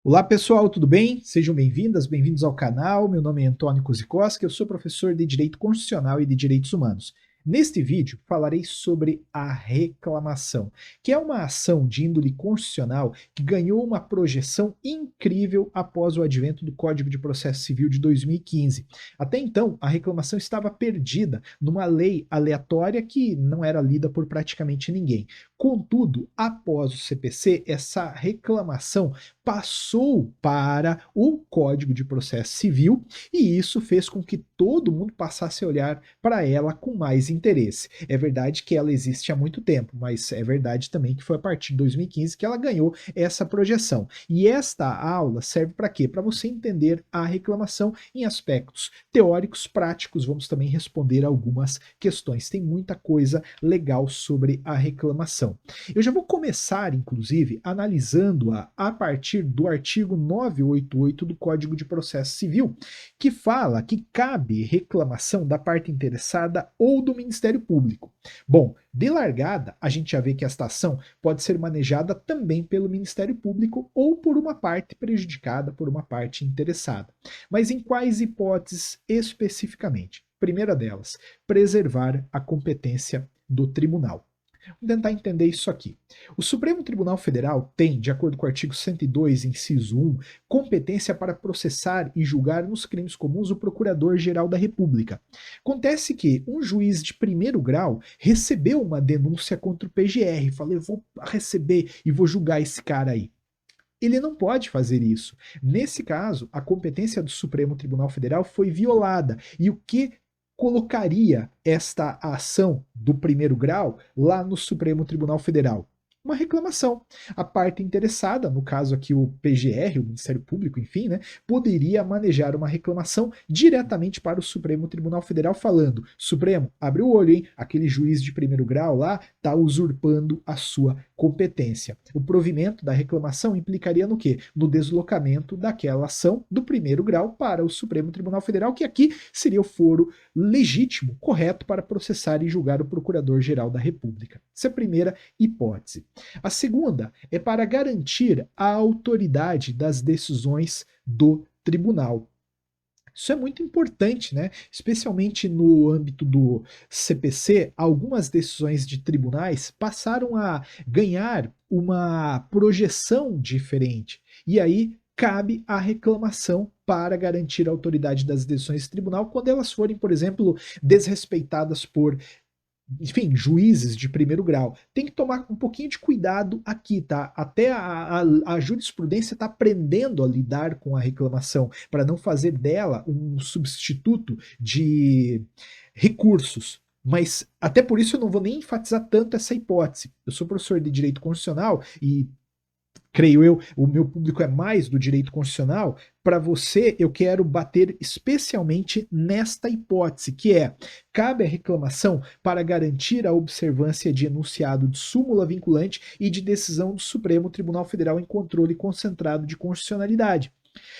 Olá pessoal, tudo bem? Sejam bem-vindas, bem-vindos ao canal. Meu nome é Antônio Kuzikowski, eu sou professor de Direito Constitucional e de Direitos Humanos. Neste vídeo falarei sobre a reclamação, que é uma ação de índole constitucional que ganhou uma projeção incrível após o advento do Código de Processo Civil de 2015. Até então, a reclamação estava perdida numa lei aleatória que não era lida por praticamente ninguém. Contudo, após o CPC, essa reclamação passou para o Código de Processo Civil e isso fez com que todo mundo passasse a olhar para ela com mais interesse. É verdade que ela existe há muito tempo, mas é verdade também que foi a partir de 2015 que ela ganhou essa projeção. E esta aula serve para quê? Para você entender a reclamação em aspectos teóricos, práticos, vamos também responder algumas questões. Tem muita coisa legal sobre a reclamação. Eu já vou começar, inclusive, analisando-a a partir do artigo 988 do Código de Processo Civil, que fala que cabe reclamação da parte interessada ou do Ministério Público. Bom, de largada, a gente já vê que esta ação pode ser manejada também pelo Ministério Público ou por uma parte prejudicada, por uma parte interessada. Mas em quais hipóteses especificamente? Primeira delas, preservar a competência do tribunal. Vamos tentar entender isso aqui. O Supremo Tribunal Federal tem, de acordo com o artigo 102, inciso 1, competência para processar e julgar nos crimes comuns o Procurador-Geral da República. Acontece que um juiz de primeiro grau recebeu uma denúncia contra o PGR, falou, eu vou receber e vou julgar esse cara aí. Ele não pode fazer isso. Nesse caso, a competência do Supremo Tribunal Federal foi violada. E o que colocaria esta ação do primeiro grau lá no Supremo Tribunal Federal? Uma reclamação. A parte interessada, no caso aqui o PGR, o Ministério Público, enfim, né, poderia manejar uma reclamação diretamente para o Supremo Tribunal Federal falando, Supremo, abre o olho, hein, aquele juiz de primeiro grau lá está usurpando a sua competência. O provimento da reclamação implicaria no quê? No deslocamento daquela ação do primeiro grau para o Supremo Tribunal Federal, que aqui seria o foro legítimo, correto para processar e julgar o Procurador-Geral da República. Essa é a primeira hipótese. A segunda é para garantir a autoridade das decisões do tribunal. Isso é muito importante, né? Especialmente no âmbito do CPC, algumas decisões de tribunais passaram a ganhar uma projeção diferente. E aí cabe a reclamação para garantir a autoridade das decisões do tribunal quando elas forem, por exemplo, desrespeitadas por, enfim, juízes de primeiro grau. Tem que tomar um pouquinho de cuidado aqui, tá? Até a jurisprudência está aprendendo a lidar com a reclamação, para não fazer dela um substituto de recursos. Mas até por isso eu não vou nem enfatizar tanto essa hipótese. Eu sou professor de direito constitucional e creio eu, o meu público é mais do direito constitucional, para você eu quero bater especialmente nesta hipótese, que é, cabe a reclamação para garantir a observância de enunciado de súmula vinculante e de decisão do Supremo Tribunal Federal em controle concentrado de constitucionalidade.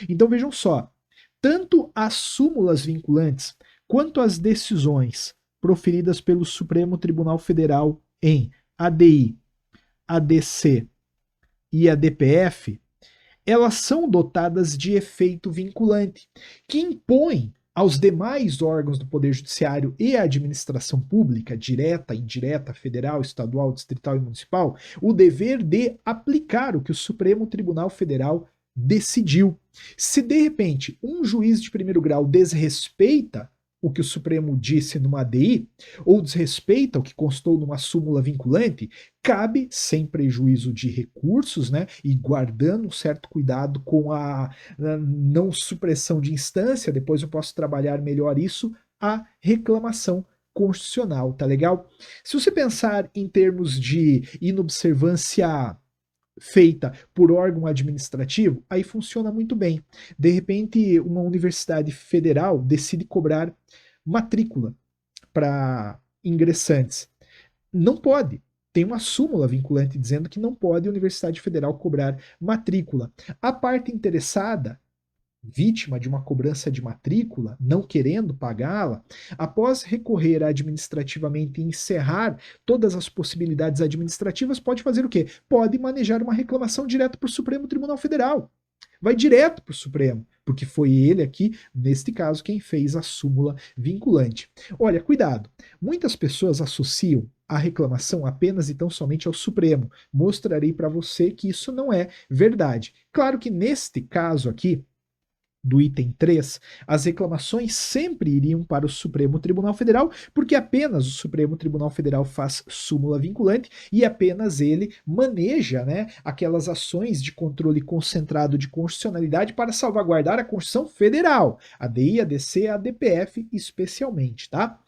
Então vejam só, tanto as súmulas vinculantes quanto as decisões proferidas pelo Supremo Tribunal Federal em ADI, ADC e a DPF, elas são dotadas de efeito vinculante, que impõe aos demais órgãos do Poder Judiciário e à administração pública, direta, indireta, federal, estadual, distrital e municipal, o dever de aplicar o que o Supremo Tribunal Federal decidiu. Se de repente um juiz de primeiro grau desrespeita o que o Supremo disse numa ADI, ou desrespeita o que constou numa súmula vinculante, cabe, sem prejuízo de recursos, né, e guardando um certo cuidado com a não supressão de instância, depois eu posso trabalhar melhor isso, a reclamação constitucional, tá legal? Se você pensar em termos de inobservância feita por órgão administrativo, aí funciona muito bem. De repente, uma universidade federal decide cobrar matrícula para ingressantes. Não pode. Tem uma súmula vinculante dizendo que não pode a Universidade Federal cobrar matrícula. A parte interessada, vítima de uma cobrança de matrícula, não querendo pagá-la, após recorrer administrativamente e encerrar todas as possibilidades administrativas, pode fazer o quê? Pode manejar uma reclamação direto para o Supremo Tribunal Federal. vai direto para o Supremo, porque foi ele aqui, neste caso, quem fez a súmula vinculante. Olha, cuidado, muitas pessoas associam a reclamação apenas e tão somente ao Supremo. Mostrarei para você que isso não é verdade. Claro que neste caso aqui, do item 3, as reclamações sempre iriam para o Supremo Tribunal Federal, porque apenas o Supremo Tribunal Federal faz súmula vinculante e apenas ele maneja, né, aquelas ações de controle concentrado de constitucionalidade para salvaguardar a Constituição Federal, a DI, a DC, a DPF especialmente, tá?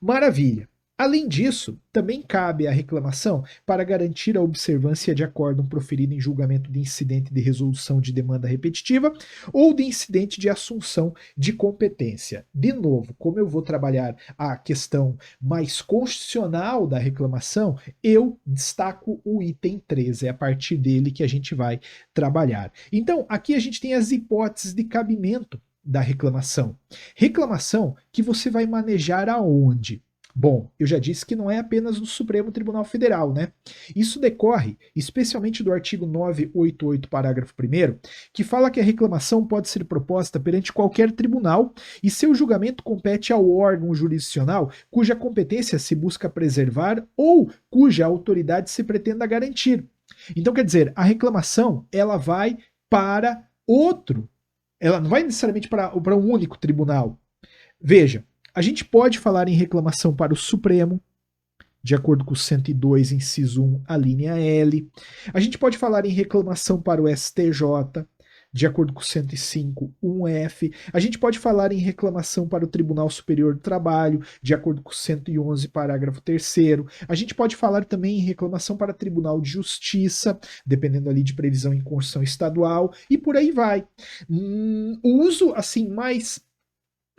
Maravilha. Além disso, também cabe a reclamação para garantir a observância de acórdão proferido em julgamento de incidente de resolução de demanda repetitiva ou de incidente de assunção de competência. De novo, como eu vou trabalhar a questão mais constitucional da reclamação, eu destaco o item 13, é a partir dele que a gente vai trabalhar. Então, aqui a gente tem as hipóteses de cabimento da reclamação. Reclamação que você vai manejar aonde? Bom, eu já disse que não é apenas no Supremo Tribunal Federal, né? Isso decorre especialmente do artigo 988, parágrafo 1º, que fala que a reclamação pode ser proposta perante qualquer tribunal e seu julgamento compete ao órgão jurisdicional cuja competência se busca preservar ou cuja autoridade se pretenda garantir. Então, quer dizer, a reclamação ela vai para outro, ela não vai necessariamente para um único tribunal. Veja, a gente pode falar em reclamação para o Supremo, de acordo com o 102, inciso 1, a linha L. A gente pode falar em reclamação para o STJ, de acordo com o 105, 1F. A gente pode falar em reclamação para o Tribunal Superior do Trabalho, de acordo com o 111, parágrafo 3º. A gente pode falar também em reclamação para o Tribunal de Justiça, dependendo ali de previsão em Constituição Estadual, e por aí vai. O uso, assim, mais...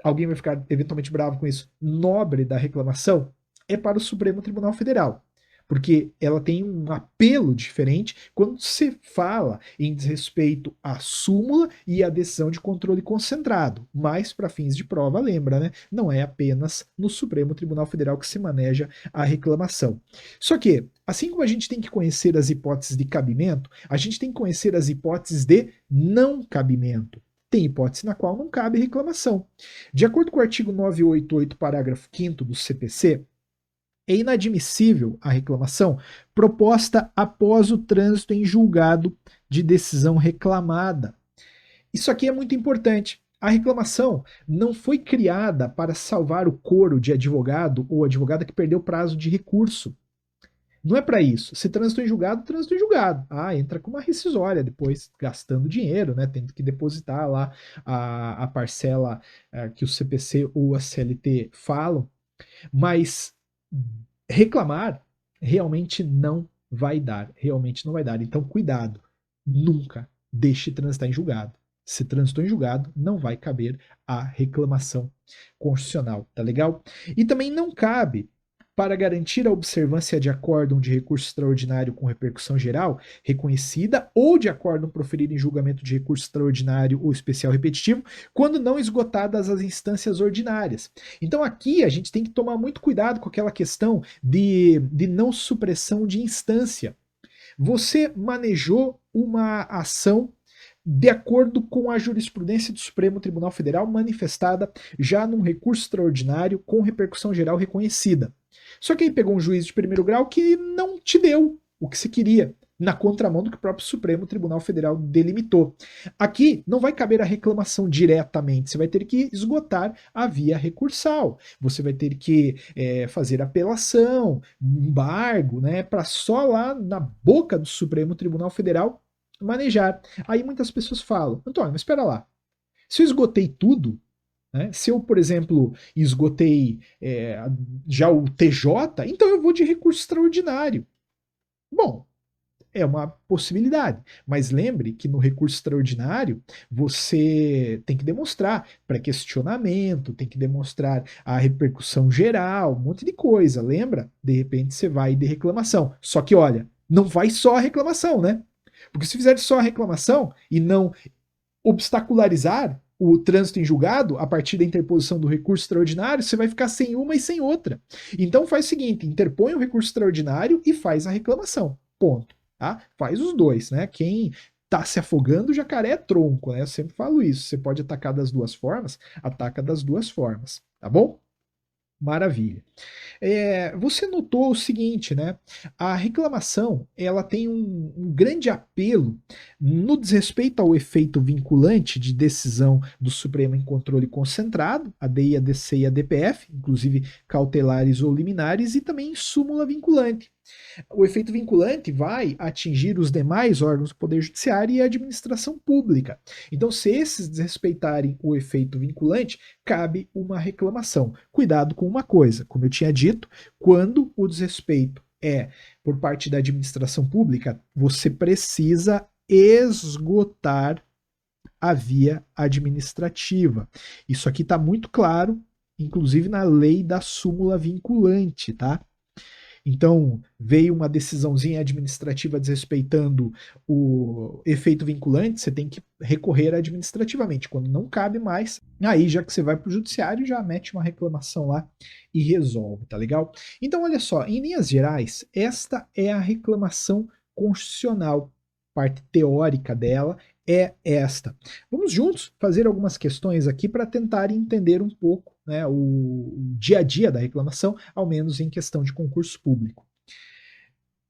alguém vai ficar eventualmente bravo com isso, nobre da reclamação, é para o Supremo Tribunal Federal. Porque ela tem um apelo diferente quando se fala em desrespeito à súmula e à decisão de controle concentrado. Mas, para fins de prova, lembra, né? Não é apenas no Supremo Tribunal Federal que se maneja a reclamação. Só que, assim como a gente tem que conhecer as hipóteses de cabimento, a gente tem que conhecer as hipóteses de não cabimento. Tem hipótese na qual não cabe reclamação. De acordo com o artigo 988, parágrafo 5º do CPC, é inadmissível a reclamação proposta após o trânsito em julgado de decisão reclamada. Isso aqui é muito importante. A reclamação não foi criada para salvar o coro de advogado ou advogada que perdeu prazo de recurso. Não é para isso. Se transitou em julgado, transitou em julgado. Ah, entra com uma rescisória depois, gastando dinheiro, né? Tendo que depositar lá a parcela que o CPC ou a CLT falam. Mas reclamar realmente não vai dar. Realmente não vai dar. Então, cuidado. Nunca deixe transitar em julgado. Se transitou em julgado, não vai caber a reclamação constitucional. Tá legal? E também não cabe, para garantir a observância de acórdão de recurso extraordinário com repercussão geral reconhecida ou de acórdão proferido em julgamento de recurso extraordinário ou especial repetitivo, quando não esgotadas as instâncias ordinárias. Então aqui a gente tem que tomar muito cuidado com aquela questão de não supressão de instância. Você manejou uma ação de acordo com a jurisprudência do Supremo Tribunal Federal manifestada já num recurso extraordinário com repercussão geral reconhecida. Só que aí pegou um juiz de primeiro grau que não te deu o que se queria, na contramão do que o próprio Supremo Tribunal Federal delimitou. Aqui não vai caber a reclamação diretamente, você vai ter que esgotar a via recursal, você vai ter que fazer apelação, embargo, né, para só lá na boca do Supremo Tribunal Federal manejar. Aí muitas pessoas falam, Antônio, mas espera lá, se eu esgotei tudo, né, se eu, por exemplo, esgotei já o TJ, então eu vou de recurso extraordinário. Bom, é uma possibilidade, mas lembre que no recurso extraordinário você tem que demonstrar pré-questionamento, tem que demonstrar a repercussão geral, um monte de coisa, lembra? De repente você vai de reclamação. Só que olha, não vai só a reclamação, né? Porque se fizer só a reclamação e não obstacularizar o trânsito em julgado a partir da interposição do recurso extraordinário, você vai ficar sem uma e sem outra. Então faz o seguinte, interpõe o recurso extraordinário e faz a reclamação. Ponto. Tá? Faz os dois, né? Quem tá se afogando, o jacaré é tronco, né? Eu sempre falo isso. Você pode atacar das duas formas, ataca das duas formas, tá bom? Maravilha. Você notou o seguinte, né? A reclamação ela tem um grande apelo no desrespeito ao efeito vinculante de decisão do Supremo em controle concentrado, a DI, a DC e a DPF, inclusive cautelares ou liminares, e também em súmula vinculante. O efeito vinculante vai atingir os demais órgãos do Poder Judiciário e a administração pública. Então, se esses desrespeitarem o efeito vinculante, cabe uma reclamação. Cuidado com uma coisa, como eu tinha dito, quando o desrespeito é por parte da administração pública, você precisa esgotar a via administrativa. Isso aqui está muito claro, inclusive na lei da súmula vinculante, tá? Então, veio uma decisãozinha administrativa desrespeitando o efeito vinculante, você tem que recorrer administrativamente. Quando não cabe mais, aí já que você vai para o judiciário, já mete uma reclamação lá e resolve, tá legal? Então, olha só, em linhas gerais, esta é a reclamação constitucional. Parte teórica dela é esta. Vamos juntos fazer algumas questões aqui para tentar entender um pouco, né, o dia a dia da reclamação, ao menos em questão de concurso público.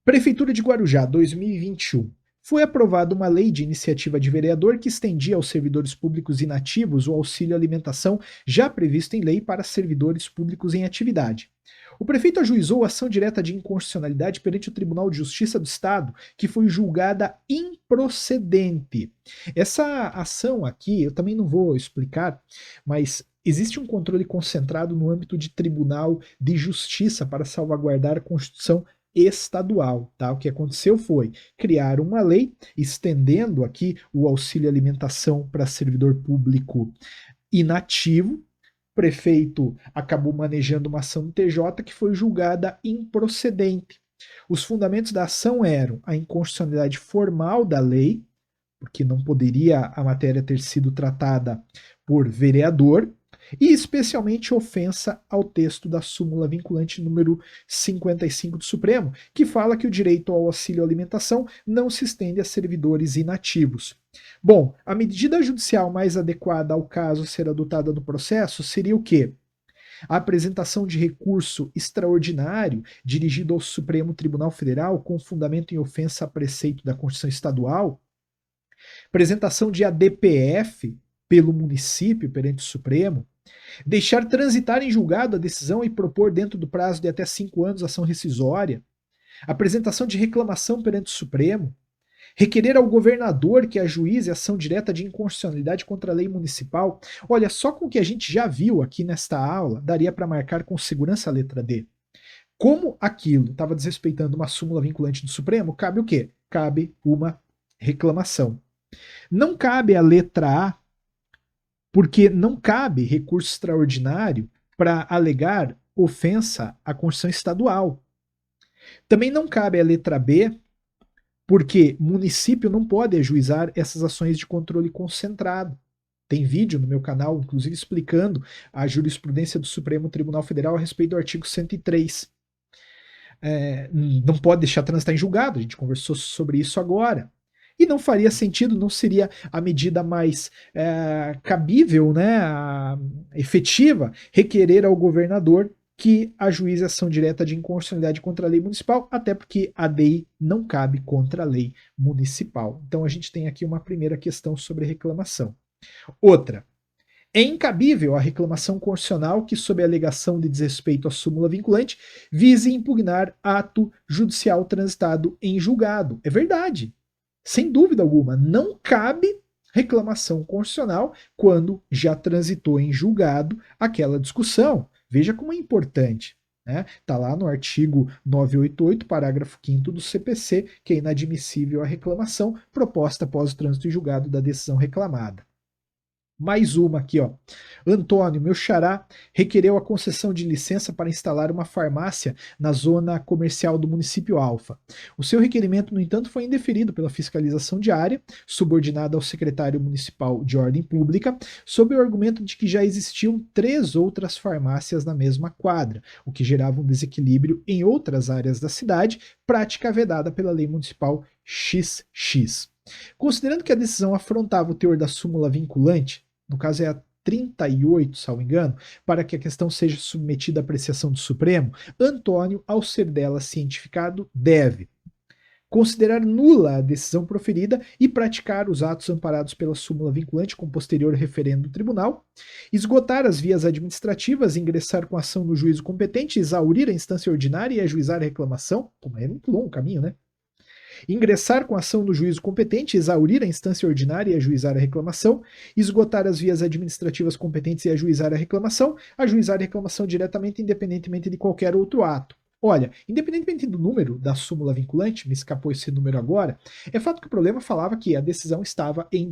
Prefeitura de Guarujá, 2021. Foi aprovada uma lei de iniciativa de vereador que estendia aos servidores públicos inativos o auxílio alimentação já previsto em lei para servidores públicos em atividade. O prefeito ajuizou a ação direta de inconstitucionalidade perante o Tribunal de Justiça do Estado, que foi julgada improcedente. Essa ação aqui, eu também não vou explicar, mas existe um controle concentrado no âmbito de Tribunal de Justiça para salvaguardar a Constituição estadual, tá? O que aconteceu foi criar uma lei estendendo aqui o auxílio alimentação para servidor público inativo. O prefeito acabou manejando uma ação no TJ que foi julgada improcedente. Os fundamentos da ação eram a inconstitucionalidade formal da lei, porque não poderia a matéria ter sido tratada por vereador, e especialmente ofensa ao texto da súmula vinculante número 55 do Supremo, que fala que o direito ao auxílio alimentação não se estende a servidores inativos. Bom, a medida judicial mais adequada ao caso a ser adotada no processo seria o quê? A apresentação de recurso extraordinário dirigido ao Supremo Tribunal Federal com fundamento em ofensa a preceito da Constituição Estadual, apresentação de ADPF pelo município perante o Supremo, deixar transitar em julgado a decisão e propor dentro do prazo de até 5 anos ação rescisória, apresentação de reclamação perante o Supremo, requerer ao governador que ajuize ação direta de inconstitucionalidade contra a lei municipal. Olha, só com o que a gente já viu aqui nesta aula, daria para marcar com segurança a letra D. Como aquilo estava desrespeitando uma súmula vinculante do Supremo, cabe o quê? Cabe uma reclamação. Não cabe a letra A, porque não cabe recurso extraordinário para alegar ofensa à Constituição Estadual. Também não cabe a letra B, porque município não pode ajuizar essas ações de controle concentrado. Tem vídeo no meu canal, inclusive, explicando a jurisprudência do Supremo Tribunal Federal a respeito do artigo 103. Não pode deixar transitar em julgado, a gente conversou sobre isso agora. E não faria sentido, não seria a medida mais cabível, né, efetiva, requerer ao governador que ajuize ação direta de inconstitucionalidade contra a lei municipal, até porque a DI não cabe contra a lei municipal. Então a gente tem aqui uma primeira questão sobre reclamação. Outra. É incabível a reclamação constitucional que, sob a alegação de desrespeito à súmula vinculante, vise impugnar ato judicial transitado em julgado. É verdade. Sem dúvida alguma, não cabe reclamação constitucional quando já transitou em julgado aquela discussão. Veja como é importante. Está lá no artigo 988, parágrafo 5º do CPC, que é inadmissível a reclamação proposta após o trânsito em julgado da decisão reclamada. Mais uma aqui, ó. Antônio, meu xará, requereu a concessão de licença para instalar uma farmácia na zona comercial do município Alfa. O seu requerimento, no entanto, foi indeferido pela fiscalização diária, subordinada ao secretário municipal de ordem pública, sob o argumento de que já existiam 3 outras farmácias na mesma quadra, o que gerava um desequilíbrio em outras áreas da cidade, prática vedada pela lei municipal XX. Considerando que a decisão afrontava o teor da súmula vinculante, no caso é a 38, salvo engano, para que a questão seja submetida à apreciação do Supremo, Antônio, ao ser dela cientificado, deve considerar nula a decisão proferida e praticar os atos amparados pela súmula vinculante com posterior referendo do tribunal, esgotar as vias administrativas, ingressar com ação no juízo competente, exaurir a instância ordinária e ajuizar a reclamação. Pô, mas é muito longo o caminho, né? Ingressar com ação no juízo competente, exaurir a instância ordinária e ajuizar a reclamação, esgotar as vias administrativas competentes e ajuizar a reclamação diretamente, independentemente de qualquer outro ato. Olha, independentemente do número da súmula vinculante, me escapou esse número agora, é fato que o problema falava que a decisão estava em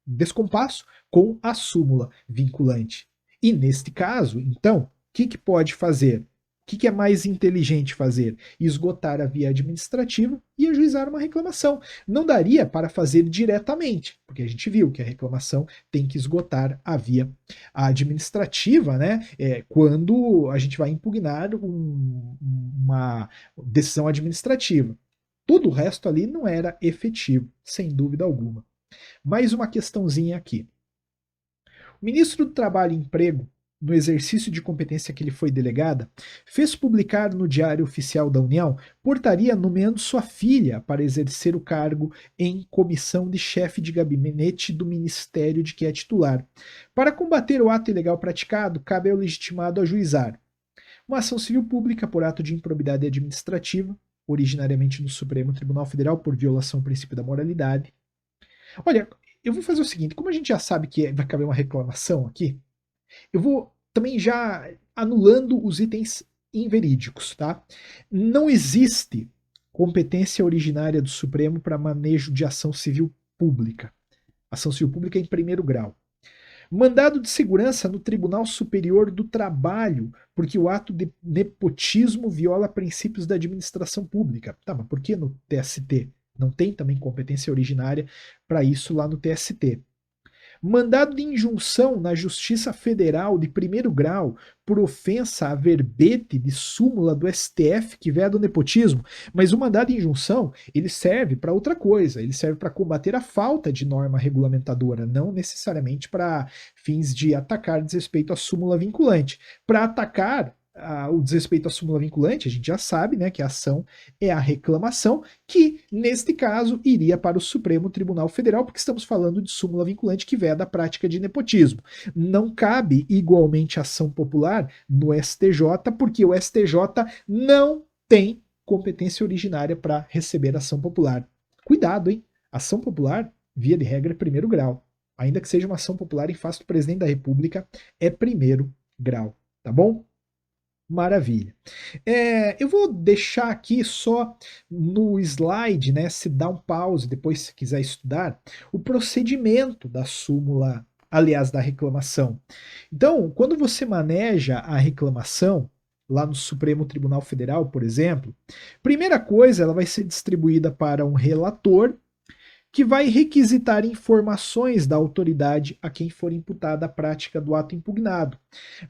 descompasso com a súmula vinculante. E neste caso, então, o que pode fazer? O que é mais inteligente fazer? Esgotar a via administrativa e ajuizar uma reclamação. Não daria para fazer diretamente, porque a gente viu que a reclamação tem que esgotar a via administrativa, né? Quando a gente vai impugnar uma decisão administrativa. Tudo o resto ali não era efetivo, sem dúvida alguma. Mais uma questãozinha aqui. O ministro do Trabalho e Emprego, no exercício de competência que lhe foi delegada, fez publicar no Diário Oficial da União portaria nomeando sua filha para exercer o cargo em comissão de chefe de gabinete do ministério de que é titular. Para combater o ato ilegal praticado, cabe ao legitimado ajuizar uma ação civil pública por ato de improbidade administrativa, originariamente no Supremo Tribunal Federal por violação ao princípio da moralidade. Olha, eu vou fazer o seguinte, como a gente já sabe que vai caber uma reclamação aqui, eu vou também já anulando os itens inverídicos, tá? Não existe competência originária do Supremo para manejo de ação civil pública. Ação civil pública em primeiro grau. Mandado de segurança no Tribunal Superior do Trabalho, porque o ato de nepotismo viola princípios da administração pública. Tá, mas por que no TST? Não tem também competência originária para isso lá no TST. Mandado de injunção na Justiça Federal de primeiro grau por ofensa a verbete de súmula do STF que veda o nepotismo, mas o mandado de injunção ele serve para outra coisa, ele serve para combater a falta de norma regulamentadora, não necessariamente para fins de atacar desrespeito à súmula vinculante. Para atacar o desrespeito à súmula vinculante, a gente já sabe, né, que a ação é a reclamação, que neste caso iria para o Supremo Tribunal Federal, porque estamos falando de súmula vinculante que veda a prática de nepotismo. Não cabe igualmente ação popular no STJ, porque o STJ não tem competência originária para receber ação popular. Cuidado, hein? Ação popular, via de regra, é primeiro grau. Ainda que seja uma ação popular em face do presidente da República, é primeiro grau, tá bom? Maravilha. Eu vou deixar aqui só no slide, né, se dá um pause, depois se quiser estudar, o procedimento da súmula, aliás, da reclamação. Então, quando você maneja a reclamação, lá no Supremo Tribunal Federal, por exemplo, primeira coisa, ela vai ser distribuída para um relator, que vai requisitar informações da autoridade a quem for imputada a prática do ato impugnado.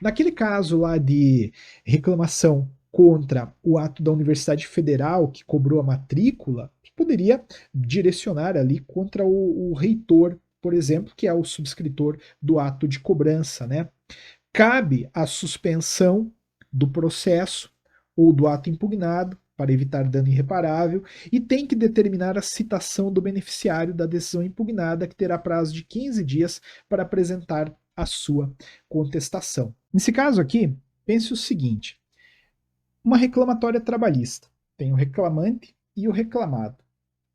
Naquele caso lá de reclamação contra o ato da Universidade Federal que cobrou a matrícula, poderia direcionar ali contra o reitor, por exemplo, que é o subscritor do ato de cobrança, né? Cabe a suspensão do processo ou do ato impugnado para evitar dano irreparável, e tem que determinar a citação do beneficiário da decisão impugnada, que terá prazo de 15 dias para apresentar a sua contestação. Nesse caso aqui, pense o seguinte: uma reclamatória trabalhista tem o reclamante e o reclamado.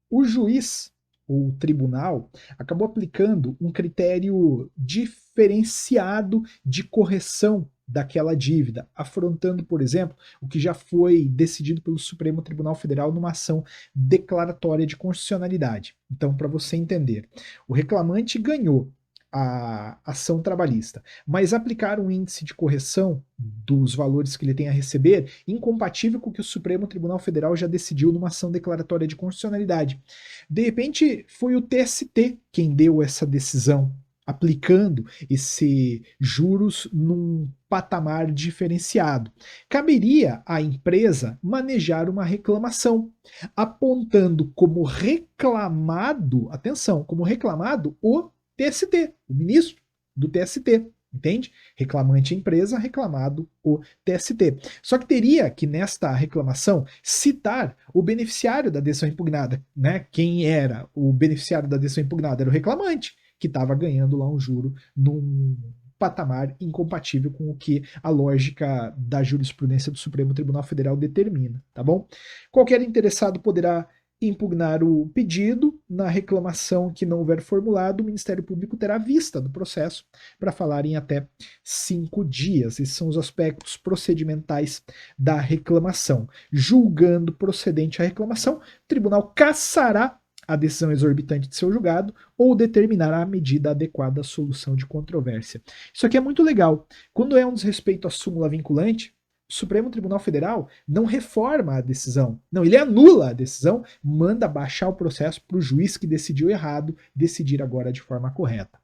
O juiz, ou o tribunal, acabou aplicando um critério diferenciado de correção daquela dívida, afrontando, por exemplo, o que já foi decidido pelo Supremo Tribunal Federal numa ação declaratória de constitucionalidade. Então, para você entender, o reclamante ganhou a ação trabalhista, mas aplicar um índice de correção dos valores que ele tem a receber incompatível com o que o Supremo Tribunal Federal já decidiu numa ação declaratória de constitucionalidade. De repente, foi o TST quem deu essa decisão aplicando esse juros num patamar diferenciado. Caberia à empresa manejar uma reclamação, apontando como reclamado, atenção, como reclamado o TST, o ministro do TST. Entende? Reclamante a empresa, reclamado o TST. Só que teria que, nesta reclamação, citar o beneficiário da decisão impugnada. Né? Quem era o beneficiário da decisão impugnada? Era o reclamante, que estava ganhando lá um juro num patamar incompatível com o que a lógica da jurisprudência do Supremo Tribunal Federal determina, tá bom? Qualquer interessado poderá impugnar o pedido. Na reclamação que não houver formulado, o Ministério Público terá vista do processo para falar em até 5 dias. Esses são os aspectos procedimentais da reclamação. Julgando procedente a reclamação, o tribunal cassará a decisão exorbitante de seu julgado ou determinará a medida adequada à solução de controvérsia. Isso aqui é muito legal. Quando é um desrespeito à súmula vinculante, o Supremo Tribunal Federal não reforma a decisão. Não, ele anula a decisão, manda baixar o processo para o juiz que decidiu errado decidir agora de forma correta.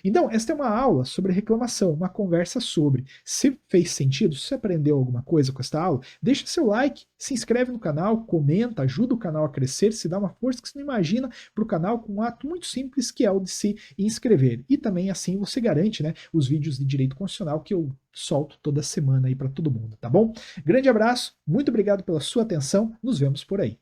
Então, esta é uma aula sobre reclamação, uma conversa sobre. Se fez sentido, se você aprendeu alguma coisa com esta aula, deixa seu like, se inscreve no canal, comenta, ajuda o canal a crescer, se dá uma força que você não imagina para o canal com um ato muito simples que é o de se inscrever. E também assim você garante, né, os vídeos de direito constitucional que eu solto toda semana aí para todo mundo, tá bom? Grande abraço, muito obrigado pela sua atenção, nos vemos por aí.